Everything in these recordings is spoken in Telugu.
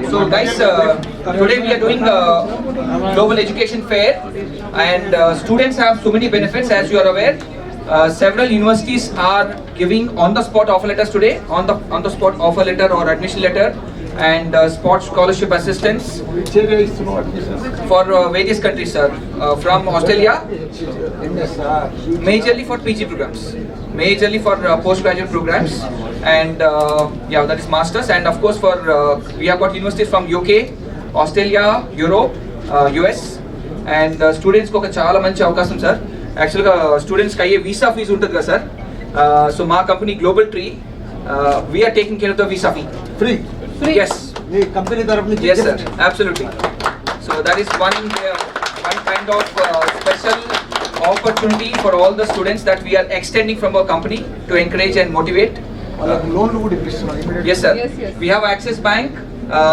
So guys, today we are doing global education fair, and students have so many benefits, as you are aware. Several universities are giving on the spot offer letters today, on the spot offer letter or admission letter, and spot scholarship assistance for various countries, sir. From Australia, majorly for PG programs, majorly for postgraduate programs, and yeah, that is masters, and of course for we have got universities from UK, Australia, Europe, US, and students ko chaala manchi avakasam, sir. Actually students ki ye visa fees untadi kada, sir. So ma company Global Tree, we are taking care of the visa fee. Free? Yes. The company tarafnu? Yes, sir. Absolutely. So that is one kind of special opportunity for all the students that we are extending from our company to encourage and motivate. Yes, sir. Yes. We have Axis Bank.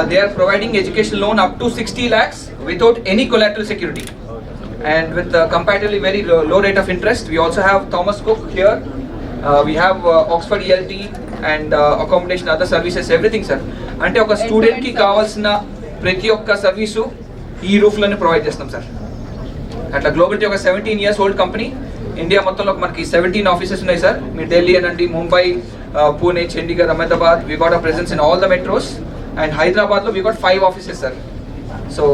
They are providing education loan up to 60 lakhs without any collateral security, and with comparatively very low rate of interest. We also have Thomas Cook here. We have Oxford ELT and accommodation, other services, everything, sir. Ante oka student ki kavalsina prati okka service ee roof lone provide chestam, sir. Atla Global Tree oka 17 years old company. India మొత్తంలో మనకి 17 ఆఫీసెస్ ఉన్నాయి, సార్. మీ ఢిల్లీ అనండి, Mumbai, Pune, Chandigarh, Ahmedabad, we got a presence in all the metros, and Hyderabad lo we got 5 offices, sir. So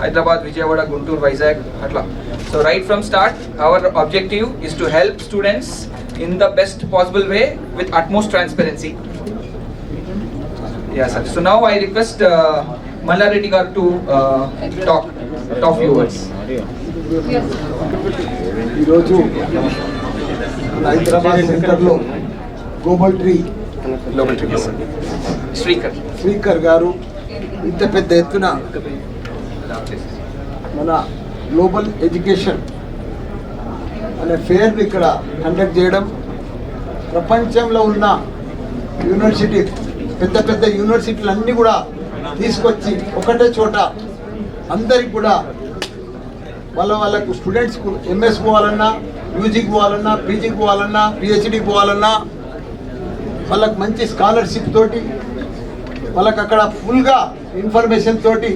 Hyderabad, Vijayawada, Guntur, Vizag, atla. So right from start our objective is to help students in the best possible way with utmost transparency. Yeah, sir. So now I request Malla Reddy garu to talk few words. ఈరోజు హైదరాబాద్ సెంటర్లో గ్లోబల్ ట్రీ శ్రీకర్ గారు ఇంత పెద్ద ఎత్తున మన గ్లోబల్ ఎడ్యుకేషన్ అనే ఫేర్ని ఇక్కడ కండక్ట్ చేయడం, ప్రపంచంలో ఉన్న యూనివర్సిటీ పెద్ద యూనివర్సిటీలు అన్నీ కూడా తీసుకొచ్చి ఒకటే చోట అందరికి కూడా వాళ్ళకు స్టూడెంట్స్కు ఎంఎస్ పోవాలన్నా, యూజీకి పోవాలన్నా, పీజీకి పోవాలన్నా, పిహెచ్డీకి పోవాలన్నా వాళ్ళకు మంచి స్కాలర్షిప్ తోటి, వాళ్ళకి అక్కడ ఫుల్గా ఇన్ఫర్మేషన్ తోటి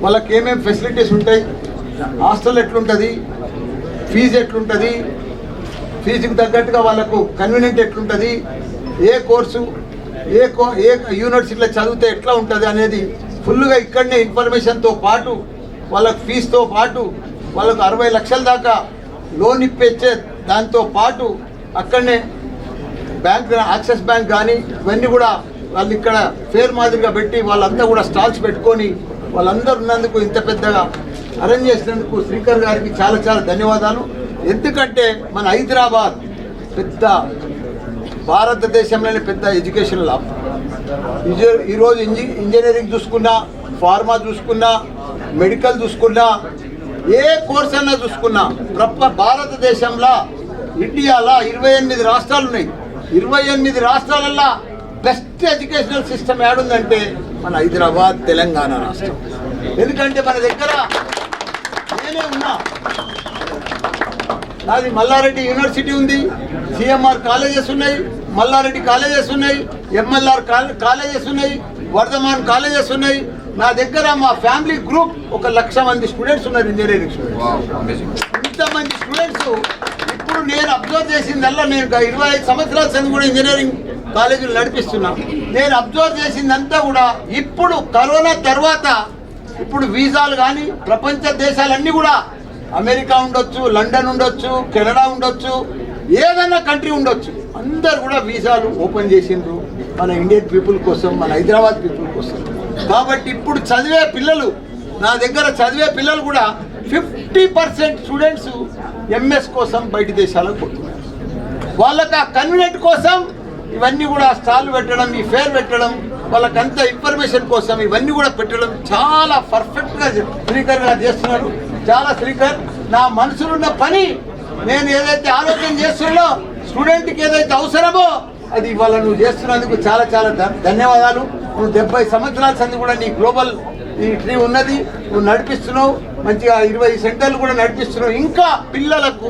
వాళ్ళకి ఏమేమి ఫెసిలిటీస్ ఉంటాయి, హాస్టల్ ఎట్లుంటుంది, ఫీజు ఎట్లుంటుంది, ఫీజుకి తగ్గట్టుగా వాళ్ళకు కన్వీనియంట్ ఎట్లుంటుంది, ఏ కోర్సు ఏ యూనివర్సిటీలో చదివితే ఎట్లా ఉంటుంది అనేది ఫుల్గా ఇక్కడనే ఇన్ఫర్మేషన్తో పాటు వాళ్ళకు ఫీజుతో పాటు వాళ్ళకు 60 లక్షల దాకా లోన్ ఇప్పించే దాంతో పాటు అక్కడనే బ్యాంక్, యాక్సిస్ బ్యాంక్ కానీ ఇవన్నీ కూడా వాళ్ళు ఇక్కడ ఫేర్ మాదిరిగా పెట్టి వాళ్ళంతా కూడా స్టాల్స్ పెట్టుకొని వాళ్ళందరూ ఉన్నందుకు ఇంత పెద్దగా అరేంజ్ చేసినందుకు శ్రీకర్ గారికి చాలా ధన్యవాదాలు. ఎందుకంటే మన హైదరాబాద్ పెద్ద భారతదేశంలోనే పెద్ద ఎడ్యుకేషన్ ల్యాబ్. ఈరోజు ఇంజనీరింగ్ చూసుకున్నా, ఫార్మా చూసుకున్నా, మెడికల్ చూసుకున్నా, ఏ కోర్స్ అన్నా చూసుకున్నా భారతదేశంలో ఇండియాలో 28 రాష్ట్రాలు ఉన్నాయి. 28 రాష్ట్రాలలో బెస్ట్ ఎడ్యుకేషనల్ సిస్టమ్ ఏడుందంటే మన హైదరాబాద్, తెలంగాణ రాష్ట్రం. ఎందుకంటే మన దగ్గర నేనే ఉన్నా, నాది మల్లారెడ్డి యూనివర్సిటీ ఉంది, సిఎంఆర్ కాలేజెస్ ఉన్నాయి, మల్లారెడ్డి కాలేజెస్ ఉన్నాయి, ఎంఎల్ఆర్ కాలేజెస్ ఉన్నాయి, వర్ధమాన్ కాలేజెస్ ఉన్నాయి. నా దగ్గర మా ఫ్యామిలీ గ్రూప్ 1,00,000 మంది స్టూడెంట్స్ ఉన్నారు, ఇంజనీరింగ్ స్టూడెంట్స్. ఇంతమంది స్టూడెంట్స్ ఇప్పుడు నేను అబ్జర్వ్ చేసిందల్లా, నేను 25 సంవత్సరాల సంది కూడా ఇంజనీరింగ్ కాలేజీలు నడిపిస్తున్నా. నేను అబ్జర్వ్ చేసిందంతా కూడా ఇప్పుడు కరోనా తర్వాత ఇప్పుడు వీసాలు కానీ ప్రపంచ దేశాలన్నీ కూడా అమెరికా ఉండొచ్చు, లండన్ ఉండొచ్చు, కెనడా ఉండొచ్చు, ఏదైనా కంట్రీ ఉండొచ్చు, అందరు కూడా వీసాలు ఓపెన్ చేసిండ్రు మన ఇండియన్ పీపుల్ కోసం, మన హైదరాబాద్ పీపుల్ కోసం. కాబట్టి ఇప్పుడు చదివే పిల్లలు, నా దగ్గర చదివే పిల్లలు కూడా 50% స్టూడెంట్స్ ఎంఎస్ కోసం బయట దేశాలకు పోతున్నారు. వాళ్ళకి ఆ కన్వీనియంట్ కోసం ఇవన్నీ కూడా స్టాల్ పెట్టడం, ఈ ఫేర్ పెట్టడం, వాళ్ళకంత ఇన్ఫర్మేషన్ కోసం ఇవన్నీ కూడా పెట్టడం చాలా పర్ఫెక్ట్గా శ్రీకర్ గారు చేస్తున్నారు. చాలా శ్రీకర్, నా మనసులో ఉన్న పని నేను ఏదైతే ఆలోచన చేస్తున్నా స్టూడెంట్కి ఏదైతే అవసరమో అది ఇవాళ నువ్వు చేస్తున్నందుకు చాలా చాలా ధన్యవాదాలు. నువ్వు 70 సంవత్సరాల సంది కూడా నీ గ్లోబల్ ఈ ట్రీ ఉన్నది, నువ్వు నడిపిస్తున్నావు, మంచిగా 20 సెంటర్లు కూడా నడిపిస్తున్నావు. ఇంకా పిల్లలకు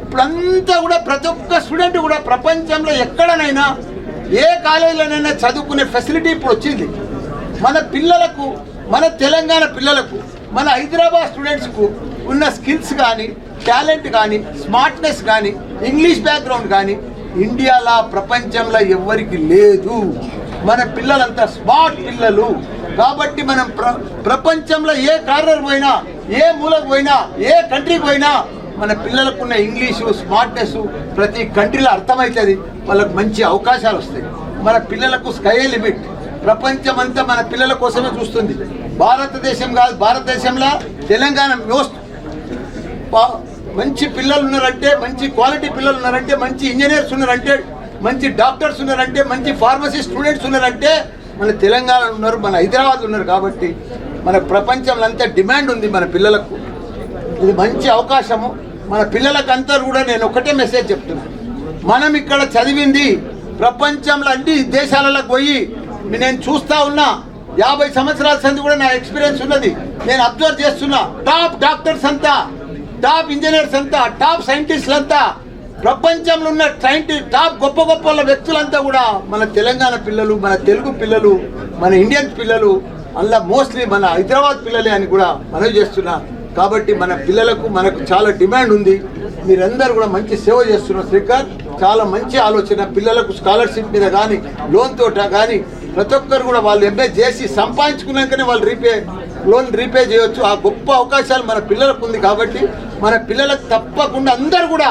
ఇప్పుడంతా కూడా ప్రతి ఒక్క స్టూడెంట్ కూడా ప్రపంచంలో ఎక్కడనైనా ఏ కాలేజీలోనైనా చదువుకునే ఫెసిలిటీ ఇప్పుడు వచ్చింది. మన పిల్లలకు, మన తెలంగాణ పిల్లలకు, మన హైదరాబాద్ స్టూడెంట్స్కు ఉన్న స్కిల్స్ కానీ, టాలెంట్ కానీ, స్మార్ట్నెస్ కానీ, ఇంగ్లీష్ బ్యాక్గ్రౌండ్ కానీ ఇండియాలో ప్రపంచంలో ఎవ్వరికి లేదు. మన పిల్లలంతా స్మార్ట్ పిల్లలు. కాబట్టి మనం ప్రపంచంలో ఏ కార్నర్ పోయినా, ఏ మూలకు పోయినా, ఏ కంట్రీకి పోయినా మన పిల్లలకు ఉన్న ఇంగ్లీషు స్మార్ట్నెస్ ప్రతి కంట్రీలో అర్థమవుతుంది. వాళ్ళకు మంచి అవకాశాలు వస్తాయి. మన పిల్లలకు స్కై లిమిట్. ప్రపంచం అంతా మన పిల్లల కోసమే చూస్తుంది. భారతదేశం కాదు, భారతదేశంలో తెలంగాణ మోస్ట్ మంచి పిల్లలు ఉన్నారంటే, మంచి క్వాలిటీ పిల్లలు ఉన్నారంటే, మంచి ఇంజనీర్స్ ఉన్నారంటే, మంచి డాక్టర్స్ ఉన్నారంటే, మంచి ఫార్మసీ స్టూడెంట్స్ ఉన్నారంటే మన తెలంగాణ ఉన్నారు, మన హైదరాబాద్ ఉన్నారు. కాబట్టి మన ప్రపంచంలో అంతా డిమాండ్ ఉంది మన పిల్లలకు. ఇది మంచి అవకాశము. మన పిల్లలకు అంతా కూడా నేను ఒకటే మెసేజ్ చెప్తున్నాను, మనం ఇక్కడ చదివింది ప్రపంచంలో అన్ని దేశాలకు పోయి నేను చూస్తూ ఉన్నా. 50 సంవత్సరాల సంది కూడా నా ఎక్స్పీరియన్స్ ఉన్నది. నేను అబ్జర్వ్ చేస్తున్నా. టాప్ డాక్టర్స్ అంతా, టాప్ ఇంజనీర్స్ అంతా, టాప్ సైంటిస్టులు అంతా, ప్రపంచంలో ఉన్న టాప్ గొప్ప గొప్ప వ్యక్తులంతా కూడా మన తెలంగాణ పిల్లలు, మన తెలుగు పిల్లలు, మన ఇండియన్ పిల్లలు, అలా మోస్ట్లీ మన హైదరాబాద్ పిల్లలే అని కూడా మనవి చేస్తున్నా. కాబట్టి మన పిల్లలకు మనకు చాలా డిమాండ్ ఉంది. మీరందరూ కూడా మంచి సేవ చేస్తున్నారు శ్రీకర్. చాలా మంచి ఆలోచన. పిల్లలకు స్కాలర్షిప్ మీద కానీ, లోన్ తోట కానీ ప్రతి ఒక్కరు కూడా వాళ్ళు ఎంఏ చేసి సంపాదించుకున్నాకనే వాళ్ళు లోన్ రీపే చేయొచ్చు. ఆ గొప్ప అవకాశాలు మన పిల్లలకు ఉంది. కాబట్టి మన పిల్లలకు తప్పకుండా అందరూ కూడా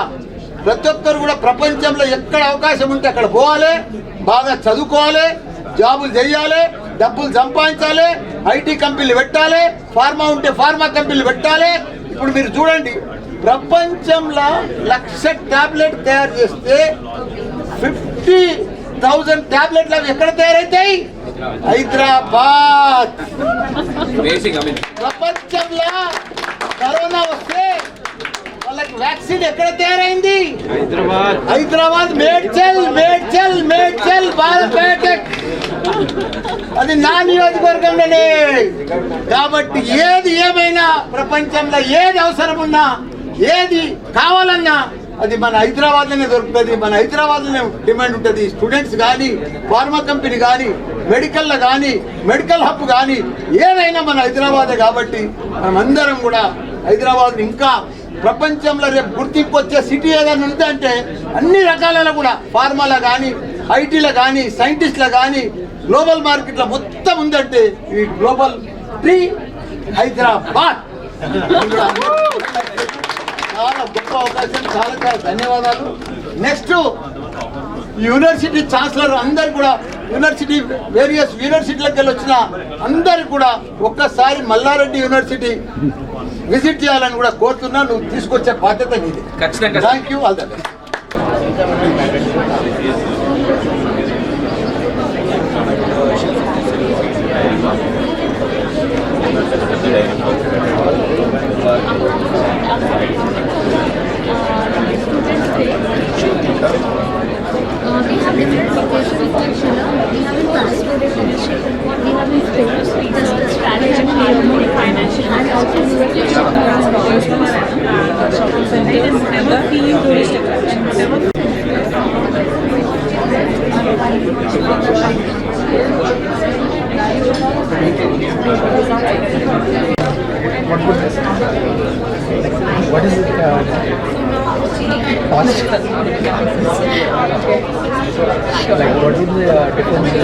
ప్రతి ఒక్కరు కూడా ప్రపంచంలో ఎక్కడ అవకాశం ఉంటే అక్కడ పోవాలి, బాగా చదువుకోవాలి, జాబులు చేయాలి, డబ్బులు సంపాదించాలి, ఐటీ కంపెనీలు పెట్టాలి, ఫార్మా ఉంటే ఫార్మా కంపెనీలు పెట్టాలి. ఇప్పుడు మీరు చూడండి, ప్రపంచంలో 1,00,000 టాబ్లెట్ తయారు చేస్తే 50,000 టాబ్లెట్లు అవి ఎక్కడ తయారైతాయి? హైదరాబాద్. ప్రపంచంలో కరోనా వస్తే వాళ్ళకి వ్యాక్సిన్ ఎక్కడ తయారైంది? హైదరాబాద్. మేడ్చల్ భారత్ బయోటెక్. అది నా నియోజకవర్గంలోనే. కాబట్టి ఏది ఏమైనా ప్రపంచంలో ఏది అవసరం ఉన్నా, ఏది కావాలన్నా అది మన హైదరాబాద్లోనే దొరుకుతుంది. మన హైదరాబాద్లోనే డిమాండ్ ఉంటుంది. స్టూడెంట్స్ కానీ, ఫార్మా కంపెనీ కానీ, మెడికల్లో కానీ, మెడికల్ హబ్ కానీ ఏదైనా మన హైదరాబాదే. కాబట్టి మనమందరం కూడా హైదరాబాద్ ఇంకా ప్రపంచంలో రేపు గుర్తింపు వచ్చే సిటీ ఏదైనా ఉందంటే అన్ని రకాలలో కూడా ఫార్మాలో కానీ, ఐటీలో కానీ, సైంటిస్ట్లో కానీ, గ్లోబల్ మార్కెట్లో మొత్తం ఉందంటే ఈ గ్లోబల్ ట్రీ హైదరాబాద్. చాలా గొప్ప అవకాశం. చాలా చాలా ధన్యవాదాలు. నెక్స్ట్ యూనివర్సిటీ ఛాన్సలర్ అందరు కూడా, వేరియస్ యూనివర్సిటీలకు వెళ్ళి వచ్చిన అందరికి కూడా ఒక్కసారి మల్లారెడ్డి యూనివర్సిటీ విజిట్ చేయాలని కూడా కోరుతున్నా. నువ్వు తీసుకొచ్చే బాధ్యత నీది. ఖచ్చితంగా. Thank you. All the best. We have different vocational curricula. We have in transportation leadership. We have in sports, business, strategy, financial, and also whatever fee tourist attraction, whatever. What is it? Cost? Like what would the difference be?